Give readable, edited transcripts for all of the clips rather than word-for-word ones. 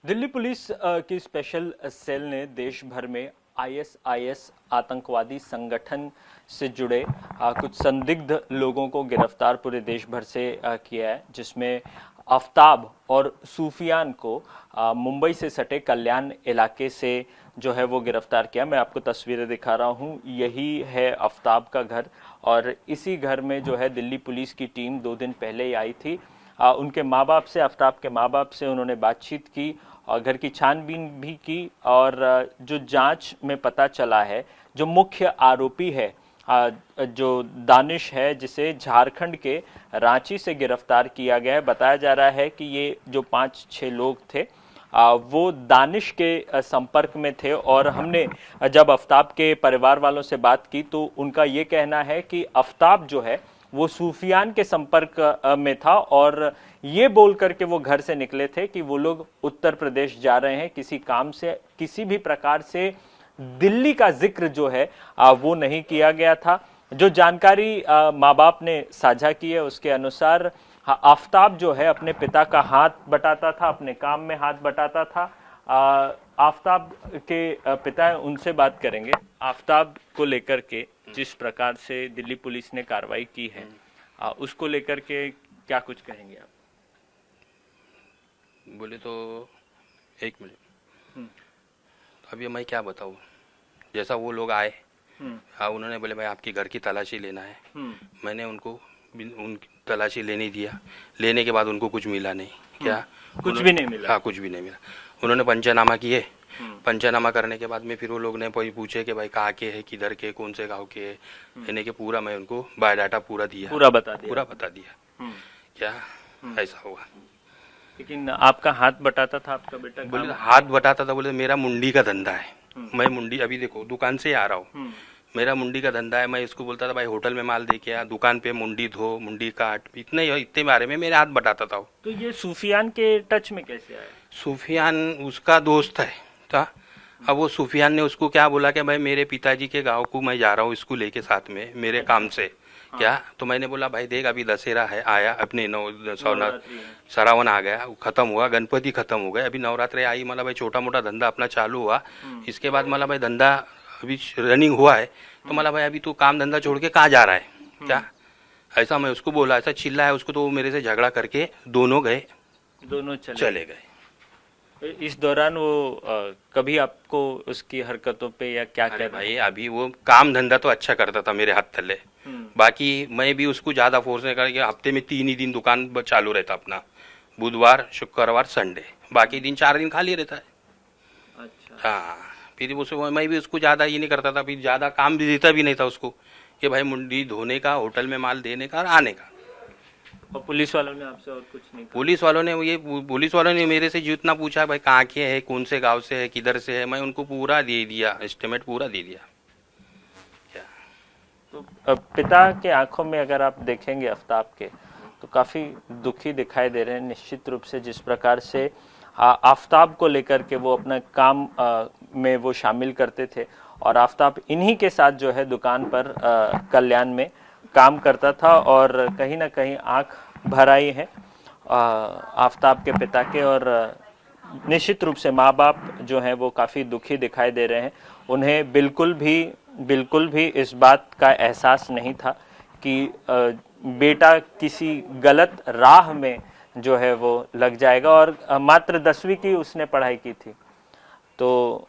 Delhi police की special cell ने देश भर में आईएसआईएस आतंकवादी संगठन से जुड़े कुछ संदिग्ध लोगों को गिरफ्तार पूरे देश भर से किया है, जिसमें आफ्ताब और सूफियान को मुंबई से सटे कल्याण इलाके से जो है वो गिरफ्तार किया। मैं आपको तस्वीरें दिखा रहा हूँ, यही है आफ्ताब का घर और इसी घर में जो है दिल्ली पुलिस की टीम 2 दिन पहले ही आई थी। उनके माँ बाप से, आफ्ताब के माँ बाप से उन्होंने बातचीत की और घर की छानबीन भी की और जो जांच में पता चला है, जो मुख्य आरोपी है जो दानिश है, जिसे झारखंड के रांची से गिरफ्तार किया गया है। बताया जा रहा है कि ये जो 5-6 लोग थे वो दानिश के संपर्क में थे और हमने जब आफ्ताब के परिवार वालों से बात की तो उनका ये कहना है कि आफ्ताब जो है वो सूफियान के संपर्क में था और ये बोल करके वो घर से निकले थे कि वो लोग उत्तर प्रदेश जा रहे हैं किसी काम से। किसी भी प्रकार से दिल्ली का जिक्र जो है वो नहीं किया गया था। जो जानकारी माँ बाप ने साझा की है उसके अनुसार आफ्ताब जो है अपने पिता का हाथ बटाता था, अपने काम में हाथ बटाता था। आफ्ताब के पिता है, उनसे बात करेंगे। आफ्ताब को लेकर के जिस प्रकार से दिल्ली पुलिस ने कार्रवाई की है उसको लेकर के क्या कुछ कहेंगे आप? बोले तो एक मिनट, अभी मैं क्या बताऊँ। जैसा वो लोग आए, उन्होंने बोले भाई आपके घर की तलाशी लेना है। मैंने उनको उनकी तलाशी लेने दिया। लेने के बाद उनको कुछ मिला नहीं। क्या कुछ भी नहीं मिला? हाँ, कुछ भी नहीं मिला। उन्होंने पंचनामा किए। पंचनामा करने के बाद में फिर वो लोग ने पूछे कि भाई कहाँ के है, किधर के, कौन से गांव के है। यानी कि पूरा मैं उनको बायोडाटा पूरा दिया, पूरा बता दिया। क्या ऐसा हुआ? लेकिन आपका हाथ बटाता था आपका बेटा? बोले हाथ बटाता था, बोले मेरा मुंडी का धंधा है। मैं मुंडी, अभी देखो दुकान से आ रहा हूँ, मेरा मुंडी का धंधा है। मैं इसको बोलता था भाई होटल में माल दे के आ, दुकान पे मुंडी धो, मुंडी काट, इतने बारे में मेरे हाथ बटाता था। तो ये सूफियान के टच में कैसे आया? सूफियान उसका दोस्त है था। अब वो सूफियान ने उसको क्या बोला कि भाई मेरे पिताजी के गांव को मैं जा रहा हूँ इसको लेके साथ में मेरे काम से। क्या तो मैंने बोला भाई देख अभी दशहरा है, आया अपने श्रावण आ गया, खत्म हुआ, गणपति खत्म हो गए, अभी नवरात्रि आई, मतलब भाई छोटा मोटा धंधा अपना चालू हुआ। इसके बाद मतलब भाई धंधा अभी रनिंग हुआ है, तो मतलब भाई अभी तू काम धंधा छोड़ के कहाँ जा रहा है? क्या ऐसा मैं उसको बोला, ऐसा चिल्ला है उसको, तो वो मेरे से झगड़ा करके दोनों चले गए। इस दौरान वो कभी आपको उसकी हरकतों पे या क्या अरे भाई अभी वो काम धंधा तो अच्छा करता था मेरे हाथ तले, बाकी मैं भी उसको ज्यादा फोर्स नहीं कर, हफ्ते में 3 ही दिन दुकान चालू रहता अपना, बुधवार शुक्रवार संडे, बाकी दिन 4 दिन खाली रहता है। अच्छा। हाँ, फिर मैं भी उसको ज्यादा ये नहीं करता था, फिर ज्यादा काम भी देता भी नहीं था उसको कि भाई मुंडी धोने का, होटल में माल देने का और आने का। और पुलिस वालों ने आपसे और कुछ नहीं कहा? पुलिस वालों ने मेरे से जितना पूछा भाई कहाँ के है, कौन से गांव से है, किधर से है, मैं उनको पूरा दे दिया, एस्टिमेट पूरा दे दिया। तो पिता के आंखों में अगर आप देखेंगे आफ्ताब के, तो काफी दुखी दिखाई दे रहे हैं निश्चित रूप से। जिस प्रकार से आफ्ताब को लेकर के वो अपना काम में वो शामिल करते थे और आफ्ताब इन्हीं के साथ जो है दुकान पर कल्याण में काम करता था और कहीं ना कहीं आंख भर आई है आफ्ताब के पिता के। और निश्चित रूप से माँ बाप जो हैं वो काफ़ी दुखी दिखाई दे रहे हैं। उन्हें बिल्कुल भी इस बात का एहसास नहीं था कि बेटा किसी गलत राह में जो है वो लग जाएगा। और मात्र 10वीं की उसने पढ़ाई की थी, तो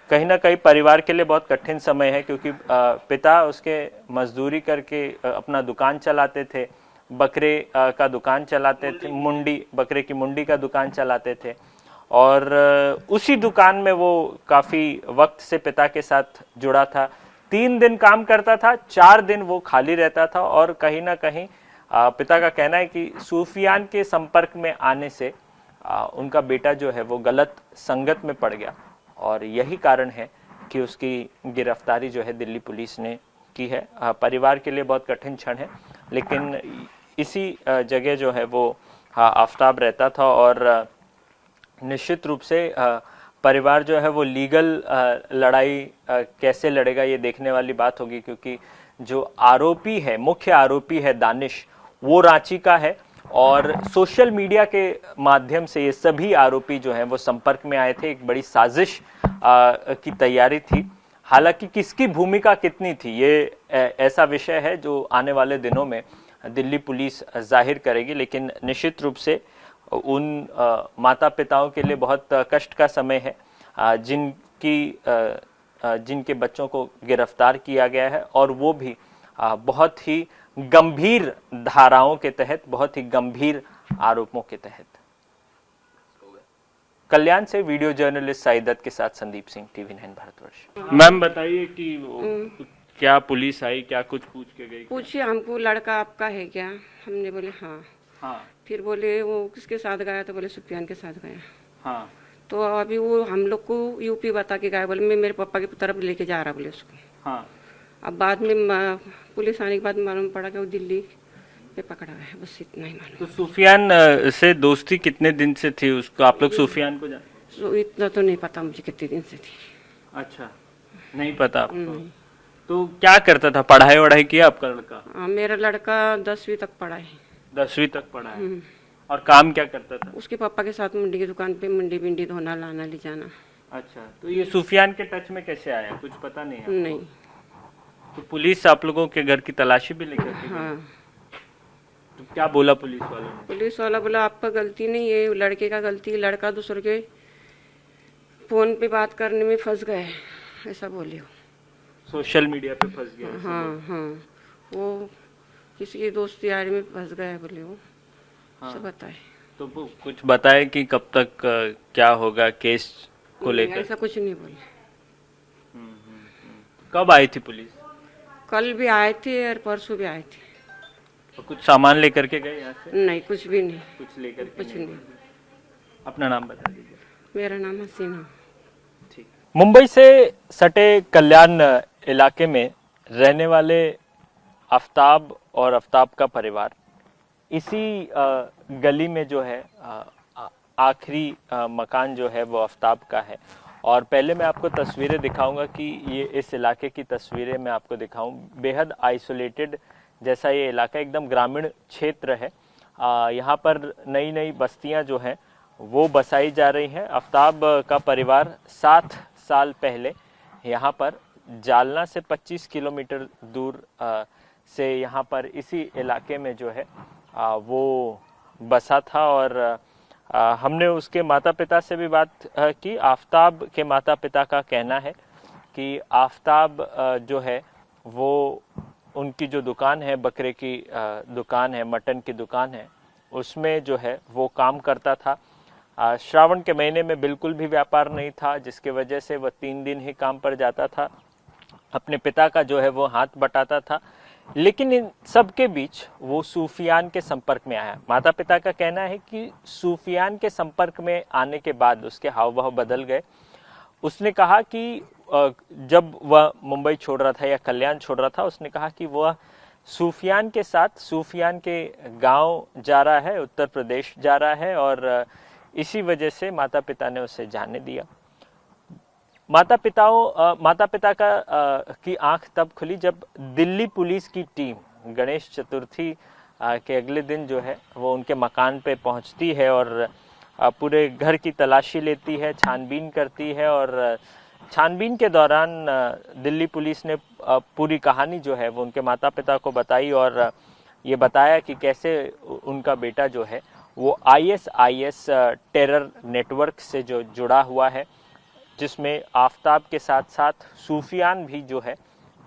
कहीं ना कहीं परिवार के लिए बहुत कठिन समय है, क्योंकि पिता उसके मजदूरी करके अपना दुकान चलाते थे, बकरे का दुकान चलाते थे, बकरे की मुंडी का दुकान चलाते थे और उसी दुकान में वो काफ़ी वक्त से पिता के साथ जुड़ा था। 3 दिन काम करता था, 4 दिन वो खाली रहता था और कहीं ना कहीं पिता का कहना है कि सूफियान के संपर्क में आने से उनका बेटा जो है वो गलत संगत में पड़ गया और यही कारण है कि उसकी गिरफ्तारी जो है दिल्ली पुलिस ने की है। परिवार के लिए बहुत कठिन क्षण है, लेकिन इसी जगह जो है वो आफ्ताब रहता था और निश्चित रूप से परिवार जो है वो लीगल लड़ाई कैसे लड़ेगा ये देखने वाली बात होगी, क्योंकि जो आरोपी है, मुख्य आरोपी है दानिश, वो रांची का है और सोशल मीडिया के माध्यम से ये सभी आरोपी जो हैं वो संपर्क में आए थे। एक बड़ी साजिश की तैयारी थी। हालांकि किसकी भूमिका कितनी थी ये ऐसा विषय है जो आने वाले दिनों में दिल्ली पुलिस जाहिर करेगी, लेकिन निश्चित रूप से उन माता पिताओं के लिए बहुत कष्ट का समय है जिनके बच्चों को गिरफ्तार किया गया है, और वो भी बहुत ही गंभीर धाराओं के तहत, बहुत ही गंभीर आरोपों के तहत। कल्याण से वीडियो जर्नलिस्ट साई दत्त के साथ संदीप सिंह, TV9 भारतवर्ष। मैम बताइए कि क्या पुलिस आई, क्या कुछ पूछ के गई? पूछिए हमको, लड़का आपका है क्या? हमने बोले हाँ। फिर बोले वो किसके साथ गया? तो बोले सुफियान के साथ गया। हाँ। तो अभी वो हम लोग को यूपी बता के गया, बोले मैं मेरे पापा की तरफ लेके जा रहा बोले उसको। हाँ। अब बाद में पुलिस आने के बाद मालूम पड़ा कि वो दिल्ली पे पकड़ा गया है, बस इतना ही मालूम। तो सुफियान से दोस्ती कितने दिन से थी उसको? आप लोग सुफियान को जानते? इतना तो नहीं पता मुझे कितने दिन से थी। अच्छा, नहीं पता आपको? तो क्या करता था? पढ़ाई वढ़ाई किया आपका लड़का? हाँ, मेरा लड़का 10वीं तक पढ़ा है। 10वीं तक पढ़ा है। और काम क्या करता था? उसके पापा के साथ मंडी की दुकान पे मंडी बिंडी धोना लाना ले जाना। अच्छा, तो ये सुफियान के टच में कैसे आया, कुछ पता नहीं है? नहीं। तो पुलिस आप लोगों के घर की तलाशी भी लेकर के? हाँ। तो क्या बोला पुलिस वालों ने? पुलिस वाला बोला आपका गलती नहीं है, लड़के का गलती है, लड़का दूसरे के फोन पे बात करने में फंस गए, ऐसा बोले हो। सोशल मीडिया पे फंस गया? हाँ, वो किसी की दोस्ती यारी में फंस गए बोले वो। हाँ। सब बताए। तो वो कुछ बताए कि कब तक क्या होगा केस को लेकर? ऐसा कुछ नहीं बोले। कब आई थी पुलिस? कल भी आए थे और परसों भी आए थे। तो कुछ सामान लेकर के गए यहाँ से? नहीं, कुछ भी नहीं। कुछ लेकर के कुछ नहीं। अपना नाम बता दीजिए। मेरा नाम हसीना। ठीक। मुंबई से सटे कल्याण इलाके में रहने वाले आफ्ताब और आफ्ताब का परिवार इसी गली में जो है आखिरी मकान जो है वो आफ्ताब का है। और पहले मैं आपको तस्वीरें दिखाऊंगा कि ये इस इलाके की तस्वीरें मैं आपको दिखाऊं। बेहद आइसोलेटेड जैसा ये इलाका, एकदम ग्रामीण क्षेत्र है। यहाँ पर नई नई बस्तियां जो हैं वो बसाई जा रही हैं। आफ्ताब का परिवार 7 साल पहले यहाँ पर जालना से 25 किलोमीटर दूर से यहाँ पर इसी इलाके में जो है वो बसा था। और हमने उसके माता पिता से भी बात की। आफ्ताब के माता पिता का कहना है कि आफ्ताब जो है वो उनकी जो दुकान है, बकरे की दुकान है, मटन की दुकान है, उसमें जो है वो काम करता था। श्रावण के महीने में बिल्कुल भी व्यापार नहीं था, जिसके वजह से वह 3 दिन ही काम पर जाता था। अपने पिता का जो है वो हाथ बटाता था। लेकिन इन सब के बीच वो सूफियान के संपर्क में आया। माता पिता का कहना है कि सूफियान के संपर्क में आने के बाद उसके हाव भाव बदल गए। उसने कहा कि जब वह मुंबई छोड़ रहा था या कल्याण छोड़ रहा था, उसने कहा कि वह सूफियान के साथ सूफियान के गांव जा रहा है, उत्तर प्रदेश जा रहा है, और इसी वजह से माता पिता ने उसे जाने दिया। माता पिता की आंख तब खुली जब दिल्ली पुलिस की टीम गणेश चतुर्थी के अगले दिन जो है वो उनके मकान पे पहुंचती है और पूरे घर की तलाशी लेती है, छानबीन करती है। और छानबीन के दौरान दिल्ली पुलिस ने पूरी कहानी जो है वो उनके माता पिता को बताई और ये बताया कि कैसे उनका बेटा जो है वो ISIS टेरर नेटवर्क से जो जुड़ा हुआ है, जिसमें आफ्ताब के साथ साथ सूफियान भी जो है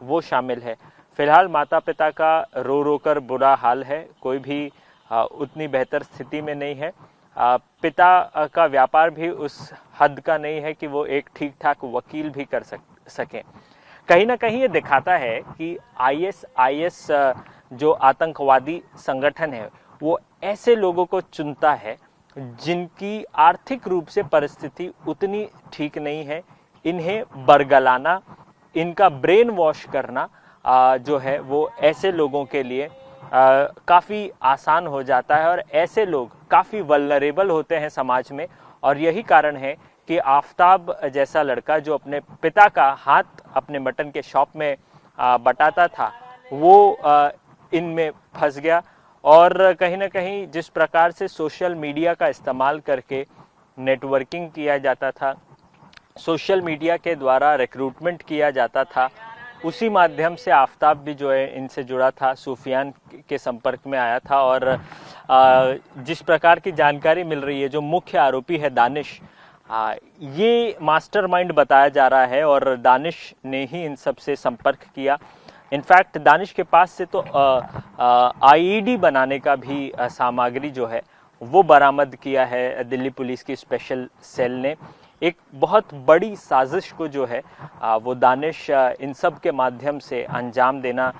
वो शामिल है। फिलहाल माता पिता का रो रो कर बुरा हाल है, कोई भी उतनी बेहतर स्थिति में नहीं है। पिता का व्यापार भी उस हद का नहीं है कि वो एक ठीक ठाक वकील भी कर सकें। कहीं ना कहीं ये दिखाता है कि ISIS जो आतंकवादी संगठन है वो ऐसे लोगों को चुनता है जिनकी आर्थिक रूप से परिस्थिति उतनी ठीक नहीं है। इन्हें बरगलाना, इनका ब्रेन वॉश करना जो है वो ऐसे लोगों के लिए काफ़ी आसान हो जाता है और ऐसे लोग काफ़ी वल्नरेबल होते हैं समाज में। और यही कारण है कि आफ्ताब जैसा लड़का जो अपने पिता का हाथ अपने मटन के शॉप में बटाता था, वो इनमें फंस गया और कहीं ना कहीं जिस प्रकार से सोशल मीडिया का इस्तेमाल करके नेटवर्किंग किया जाता था, सोशल मीडिया के द्वारा रिक्रूटमेंट किया जाता था, उसी माध्यम से आफताब भी जो है इनसे जुड़ा था, सूफियान के संपर्क में आया था। और जिस प्रकार की जानकारी मिल रही है, जो मुख्य आरोपी है दानिश, ये मास्टरमाइंड बताया जा रहा है और दानिश ने ही इन सब से संपर्क किया। इनफैक्ट दानिश के पास से तो आईईडी बनाने का भी सामग्री जो है वो बरामद किया है दिल्ली पुलिस की स्पेशल सेल ने। एक बहुत बड़ी साजिश को जो है वो दानिश इन सब के माध्यम से अंजाम देना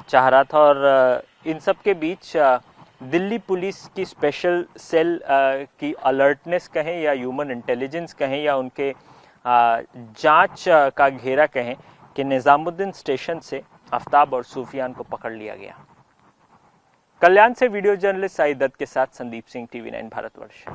चाह रहा था। और इन सब के बीच दिल्ली पुलिस की स्पेशल सेल की अलर्टनेस कहें या ह्यूमन इंटेलिजेंस कहें या उनके जांच का घेरा कहें कि निजामुद्दीन स्टेशन से आफताब और सूफियान को पकड़ लिया गया। कल्याण से वीडियो जर्नलिस्ट साई दत्त के साथ संदीप सिंह, TV9 भारतवर्ष।